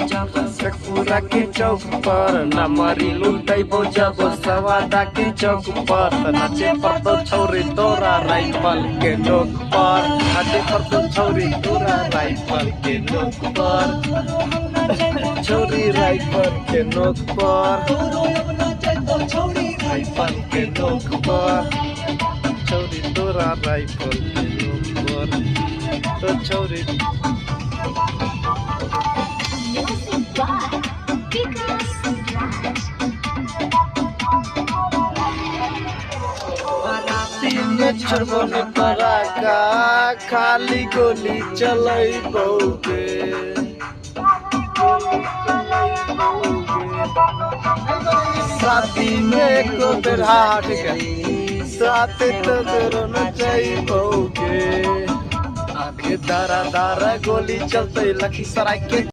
शेखपुरा के चौक पर नमरी लुटैबो जब सवादा के चौक पर नाचे पर तो छौरी तोरा राइफल के नोक पर नाचे पर तो छौरी तोरा राइफल के नोक पर छौरी राइफल के नोक पर राइफल के नोक पर छौरी तोरा राइफल के नोक पर तो छौरी छोड़बो न पराका खाली गोली चलैबोगे शादी में को हाट गई साथे तो जरूर न चाहिए आगे दारा दारा गोली चलते लखीसराय के